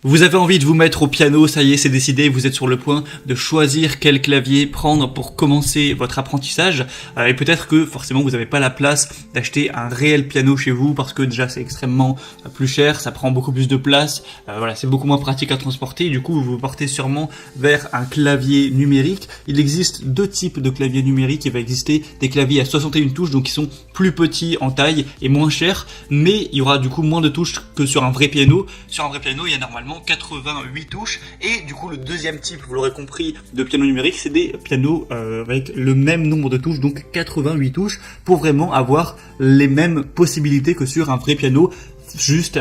Vous avez envie de vous mettre au piano, ça y est, c'est décidé, vous êtes sur le point de choisir quel clavier prendre pour commencer votre apprentissage. Et peut-être que forcément vous n'avez pas la place d'acheter un réel piano chez vous parce que déjà c'est extrêmement plus cher, ça prend beaucoup plus de place, voilà, c'est beaucoup moins pratique à transporter. Du coup, vous vous portez sûrement vers un clavier numérique. Il existe deux types de claviers numériques. Il va exister des claviers à 61 touches, donc qui sont plus petits en taille et moins chers, mais il y aura du coup moins de touches que sur un vrai piano. Sur un vrai piano, il y a normalement 88 touches, et du coup le deuxième type, vous l'aurez compris, de piano numérique, c'est des pianos avec le même nombre de touches, donc 88 touches, pour vraiment avoir les mêmes possibilités que sur un vrai piano. Juste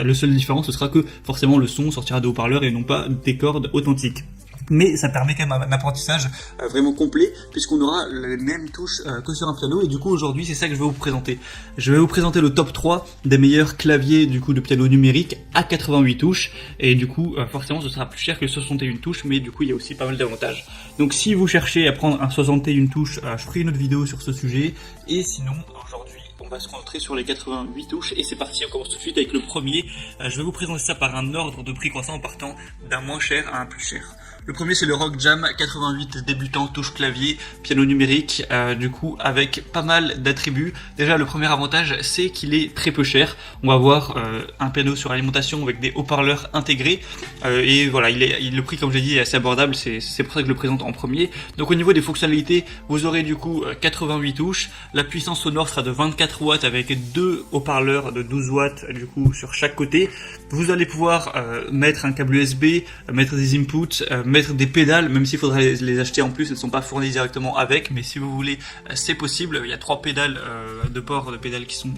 le seule différence, ce sera que forcément le son sortira de haut-parleurs et non pas des cordes authentiques. Mais ça permet quand même un apprentissage vraiment complet, puisqu'on aura les mêmes touches que sur un piano. Et du coup aujourd'hui c'est ça que je vais vous présenter. Je vais vous présenter le top 3 des meilleurs claviers du coup de piano numérique à 88 touches. Et du coup forcément ce sera plus cher que 61 touches, mais du coup il y a aussi pas mal d'avantages. Donc si vous cherchez à prendre un 61 touches, je ferai une autre vidéo sur ce sujet. Et sinon aujourd'hui on va se concentrer sur les 88 touches, et c'est parti, on commence tout de suite avec le premier. Je vais vous présenter ça par un ordre de prix croissant en partant d'un moins cher à un plus cher. Le premier c'est le Rock Jam 88 débutant touche clavier piano numérique, du coup avec pas mal d'attributs. Déjà le premier avantage c'est qu'il est très peu cher. On va avoir un piano sur alimentation avec des haut-parleurs intégrés, et voilà, le prix comme j'ai dit est assez abordable, c'est pour ça que je le présente en premier. Donc au niveau des fonctionnalités, vous aurez du coup 88 touches, la puissance sonore sera de 24 watts avec deux haut-parleurs de 12 watts du coup sur chaque côté. Vous allez pouvoir mettre un câble USB, mettre des inputs, mettre des pédales, même s'il faudra les acheter en plus, elles ne sont pas fournies directement avec, mais si vous voulez c'est possible. Il y a 3 pédales, deux ports de pédales qui sont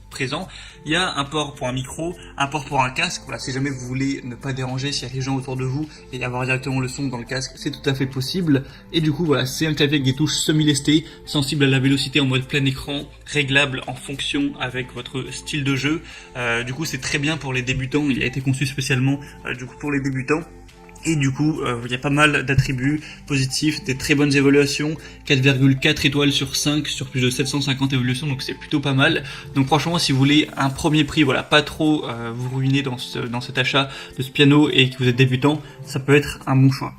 présents. Il y a un port pour un micro, un port pour un casque. Voilà, si jamais vous voulez ne pas déranger s'il y a des gens autour de vous et avoir directement le son dans le casque, c'est tout à fait possible. Et du coup voilà, c'est un clavier avec des touches semi-lestées, sensible à la vélocité en mode plein écran, réglable en fonction avec votre style de jeu. Du coup c'est très bien pour les débutants, il a été conçu spécialement du coup pour les débutants. Et du coup, il y a pas mal d'attributs positifs, des très bonnes évaluations, 4,4 étoiles sur 5 sur plus de 750 évaluations, donc c'est plutôt pas mal. Donc franchement, si vous voulez un premier prix, voilà, pas trop vous ruiner dans cet achat de ce piano et que vous êtes débutant, ça peut être un bon choix.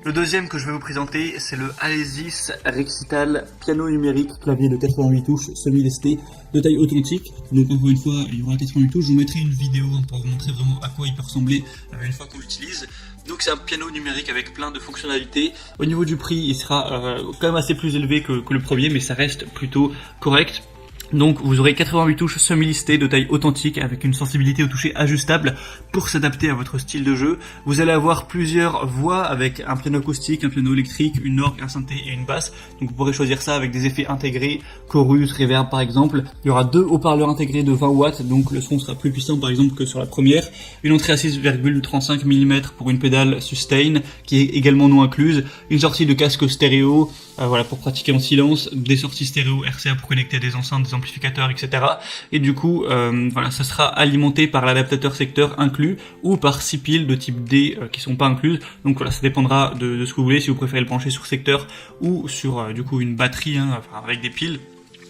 Le deuxième que je vais vous présenter, c'est le Alesis Rexital piano numérique, clavier de 88 touches, semi-lesté, de taille authentique. Donc encore une fois, il y aura 88 touches, je vous mettrai une vidéo pour vous montrer vraiment à quoi il peut ressembler une fois qu'on l'utilise. Donc c'est un piano numérique avec plein de fonctionnalités. Au niveau du prix, il sera quand même assez plus élevé que le premier, mais ça reste plutôt correct. Donc vous aurez 88 touches semi-listées de taille authentique avec une sensibilité au toucher ajustable pour s'adapter à votre style de jeu. Vous allez avoir plusieurs voix avec un piano acoustique, un piano électrique, une orgue, un synthé et une basse. Donc vous pourrez choisir ça avec des effets intégrés, chorus, reverb par exemple. Il y aura deux haut-parleurs intégrés de 20 watts, donc le son sera plus puissant par exemple que sur la première. Une entrée à 6,35 mm pour une pédale sustain qui est également non incluse. Une sortie de casque stéréo, voilà, pour pratiquer en silence, des sorties stéréo RCA pour connecter à des enceintes, des amplificateurs, etc. Et du coup, voilà, ça sera alimenté par l'adaptateur secteur inclus ou par 6 piles de type D qui sont pas incluses. Donc voilà, ça dépendra de ce que vous voulez, si vous préférez le brancher sur secteur ou sur du coup une batterie, enfin, avec des piles.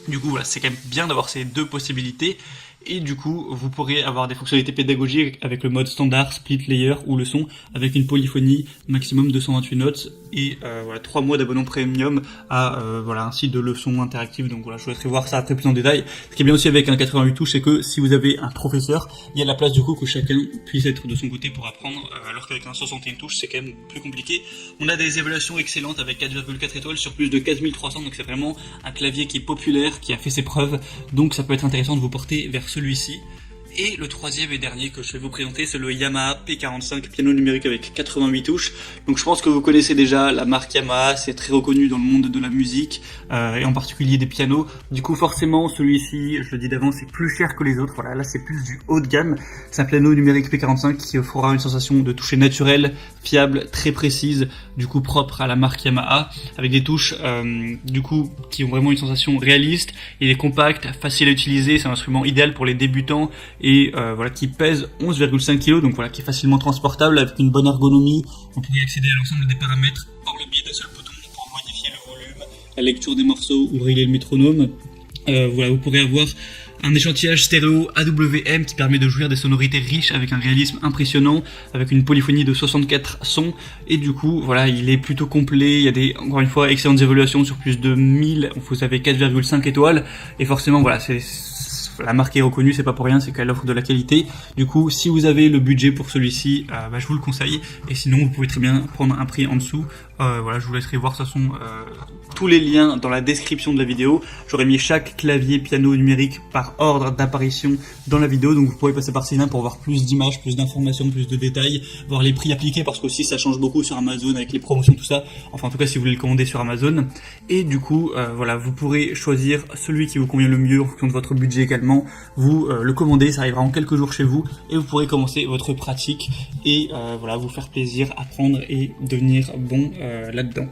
Du coup, voilà, c'est quand même bien d'avoir ces deux possibilités. Et du coup, vous pourrez avoir des fonctionnalités pédagogiques avec le mode standard, split layer ou le son avec une polyphonie maximum 228 notes et voilà, 3 mois d'abonnement premium à voilà, un site de leçons interactives. Donc voilà, je vous laisserai voir ça après plus en détail. Ce qui est bien aussi avec un 88 touches, c'est que si vous avez un professeur, il y a la place du coup que chacun puisse être de son côté pour apprendre, alors qu'avec un 61 touches, c'est quand même plus compliqué. On a des évaluations excellentes avec 4,4 étoiles sur plus de 4300, donc c'est vraiment un clavier qui est populaire, qui a fait ses preuves, donc ça peut être intéressant de vous porter vers celui-ci. Et le troisième et dernier que je vais vous présenter, c'est le Yamaha P45 piano numérique avec 88 touches. Donc je pense que vous connaissez déjà la marque Yamaha, c'est très reconnu dans le monde de la musique et en particulier des pianos. Du coup forcément celui-ci, je le dis d'avance, c'est plus cher que les autres. Voilà, là c'est plus du haut de gamme. C'est un piano numérique P45 qui offrira une sensation de toucher naturelle, fiable, très précise, du coup propre à la marque Yamaha, avec des touches du coup qui ont vraiment une sensation réaliste. Il est compact, facile à utiliser, c'est un instrument idéal pour les débutants et voilà, qui pèse 11,5 kg, donc voilà, qui est facilement transportable avec une bonne ergonomie. On pourrait accéder à l'ensemble des paramètres par le biais d'un seul bouton pour modifier le volume, la lecture des morceaux ou régler le métronome. Voilà, vous pourrez avoir Un échantillage stéréo AWM qui permet de jouir des sonorités riches avec un réalisme impressionnant, avec une polyphonie de 64 sons, et du coup, voilà, il est plutôt complet, il y a des, encore une fois, excellentes évaluations sur plus de 1000, vous avez 4,5 étoiles, et forcément, voilà, la marque est reconnue, c'est pas pour rien, c'est qu'elle offre de la qualité. Du coup, si vous avez le budget pour celui-ci, je vous le conseille, et sinon, vous pouvez très bien prendre un prix en dessous. Voilà, je vous laisserai voir de toute façon tous les liens dans la description de la vidéo. J'aurais mis chaque clavier piano numérique par ordre d'apparition dans la vidéo, donc vous pourrez passer par ces liens pour voir plus d'images, plus d'informations, plus de détails, voir les prix appliqués, parce qu'aussi ça change beaucoup sur Amazon avec les promotions, tout ça. Enfin, en tout cas, si vous voulez le commander sur Amazon. Et du coup, voilà, vous pourrez choisir celui qui vous convient le mieux en fonction de votre budget également. Vous le commandez, ça arrivera en quelques jours chez vous, et vous pourrez commencer votre pratique et voilà, vous faire plaisir, apprendre et devenir bon là-dedans.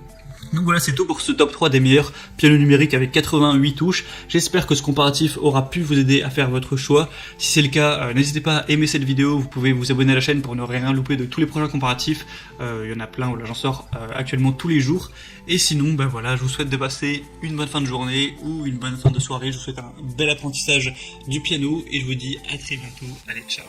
Donc voilà, c'est tout pour ce top 3 des meilleurs pianos numériques avec 88 touches. J'espère que ce comparatif aura pu vous aider à faire votre choix. Si c'est le cas, n'hésitez pas à aimer cette vidéo, vous pouvez vous abonner à la chaîne pour ne rien louper de tous les prochains comparatifs. Il y en a plein, voilà, j'en sors actuellement tous les jours. Et sinon, voilà, je vous souhaite de passer une bonne fin de journée ou une bonne fin de soirée. Je vous souhaite un bel apprentissage du piano et je vous dis à très bientôt. Allez, ciao!